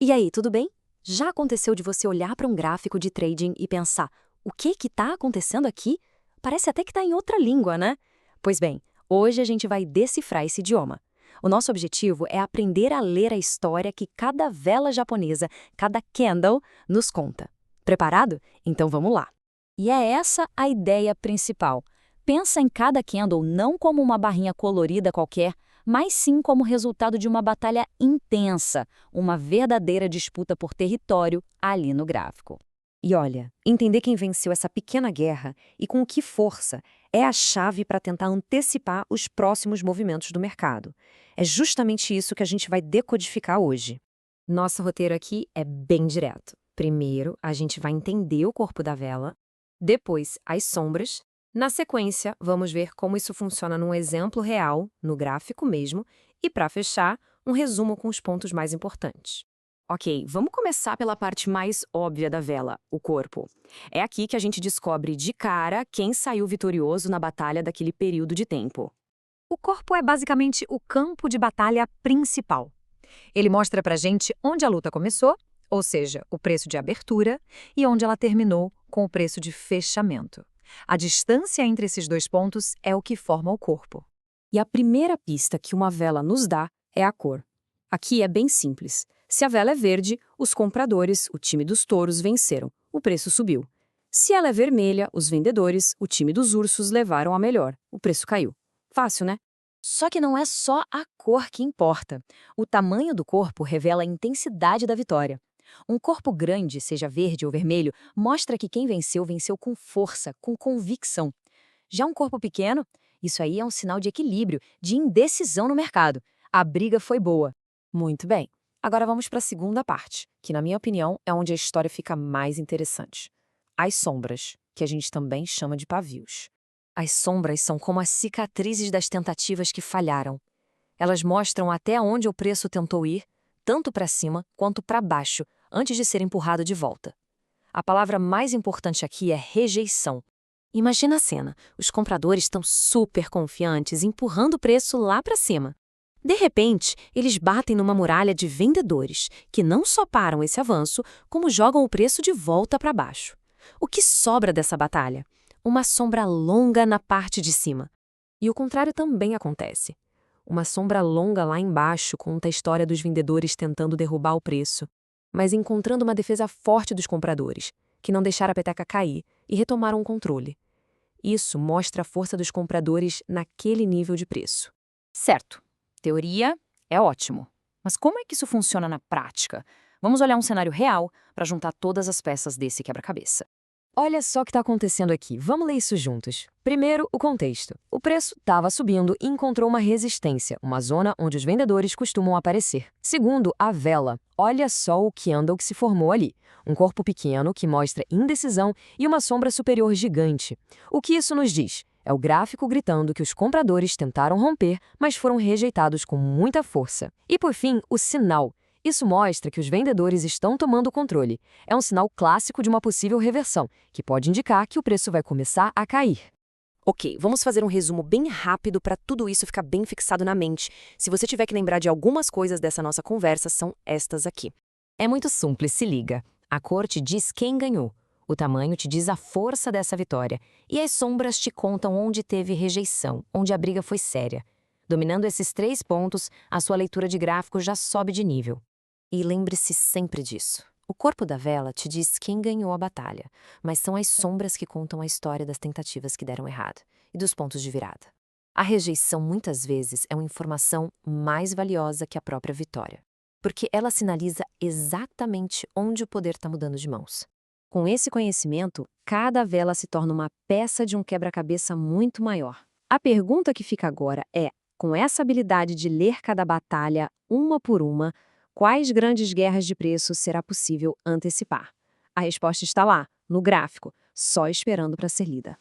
E aí, tudo bem? Já aconteceu de você olhar para um gráfico de trading e pensar, o que está acontecendo aqui? Parece até que está em outra língua, né? Pois bem, hoje a gente vai decifrar esse idioma. O nosso objetivo é aprender a ler a história que cada vela japonesa, cada candle, nos conta. Preparado? Então vamos lá. E é essa a ideia principal. Pensa em cada candle não como uma barrinha colorida qualquer, mas sim como resultado de uma batalha intensa, uma verdadeira disputa por território ali no gráfico. E olha, entender quem venceu essa pequena guerra e com que força é a chave para tentar antecipar os próximos movimentos do mercado. É justamente isso que a gente vai decodificar hoje. Nosso roteiro aqui é bem direto. Primeiro, a gente vai entender o corpo da vela, depois, as sombras. Na sequência, vamos ver como isso funciona num exemplo real, no gráfico mesmo, e, para fechar, um resumo com os pontos mais importantes. Ok, vamos começar pela parte mais óbvia da vela, o corpo. É aqui que a gente descobre de cara quem saiu vitorioso na batalha daquele período de tempo. O corpo é basicamente o campo de batalha principal. Ele mostra pra gente onde a luta começou, ou seja, o preço de abertura, e onde ela terminou, com o preço de fechamento. A distância entre esses dois pontos é o que forma o corpo. E a primeira pista que uma vela nos dá é a cor. Aqui é bem simples. Se a vela é verde, os compradores, o time dos touros, venceram. O preço subiu. Se ela é vermelha, os vendedores, o time dos ursos, levaram a melhor. O preço caiu. Fácil, né? Só que não é só a cor que importa. O tamanho do corpo revela a intensidade da vitória. Um corpo grande, seja verde ou vermelho, mostra que quem venceu, venceu com força, com convicção. Já um corpo pequeno, isso aí é um sinal de equilíbrio, de indecisão no mercado. A briga foi boa. Muito bem. Agora vamos para a segunda parte, que, na minha opinião, é onde a história fica mais interessante. As sombras, que a gente também chama de pavios. As sombras são como as cicatrizes das tentativas que falharam. Elas mostram até onde o preço tentou ir, tanto para cima quanto para baixo, antes de ser empurrado de volta. A palavra mais importante aqui é rejeição. Imagina a cena: os compradores estão super confiantes, empurrando o preço lá para cima. De repente, eles batem numa muralha de vendedores, que não só param esse avanço, como jogam o preço de volta para baixo. O que sobra dessa batalha? Uma sombra longa na parte de cima. E o contrário também acontece. Uma sombra longa lá embaixo conta a história dos vendedores tentando derrubar o preço, mas encontrando uma defesa forte dos compradores, que não deixaram a peteca cair e retomaram o controle. Isso mostra a força dos compradores naquele nível de preço. Certo, teoria é ótimo. Mas como é que isso funciona na prática? Vamos olhar um cenário real para juntar todas as peças desse quebra-cabeça. Olha só o que está acontecendo aqui. Vamos ler isso juntos. Primeiro, o contexto. O preço estava subindo e encontrou uma resistência, uma zona onde os vendedores costumam aparecer. Segundo, a vela. Olha só o candle que se formou ali. Um corpo pequeno que mostra indecisão e uma sombra superior gigante. O que isso nos diz? É o gráfico gritando que os compradores tentaram romper, mas foram rejeitados com muita força. E por fim, o sinal. Isso mostra que os vendedores estão tomando o controle. É um sinal clássico de uma possível reversão, que pode indicar que o preço vai começar a cair. Ok, vamos fazer um resumo bem rápido para tudo isso ficar bem fixado na mente. Se você tiver que lembrar de algumas coisas dessa nossa conversa, são estas aqui. É muito simples, se liga. A cor te diz quem ganhou. O tamanho te diz a força dessa vitória. E as sombras te contam onde teve rejeição, onde a briga foi séria. Dominando esses 3 pontos, a sua leitura de gráfico já sobe de nível. E lembre-se sempre disso. O corpo da vela te diz quem ganhou a batalha, mas são as sombras que contam a história das tentativas que deram errado e dos pontos de virada. A rejeição, muitas vezes, é uma informação mais valiosa que a própria vitória, porque ela sinaliza exatamente onde o poder está mudando de mãos. Com esse conhecimento, cada vela se torna uma peça de um quebra-cabeça muito maior. A pergunta que fica agora é, com essa habilidade de ler cada batalha, uma por uma, quais grandes guerras de preço será possível antecipar? A resposta está lá, no gráfico, só esperando para ser lida.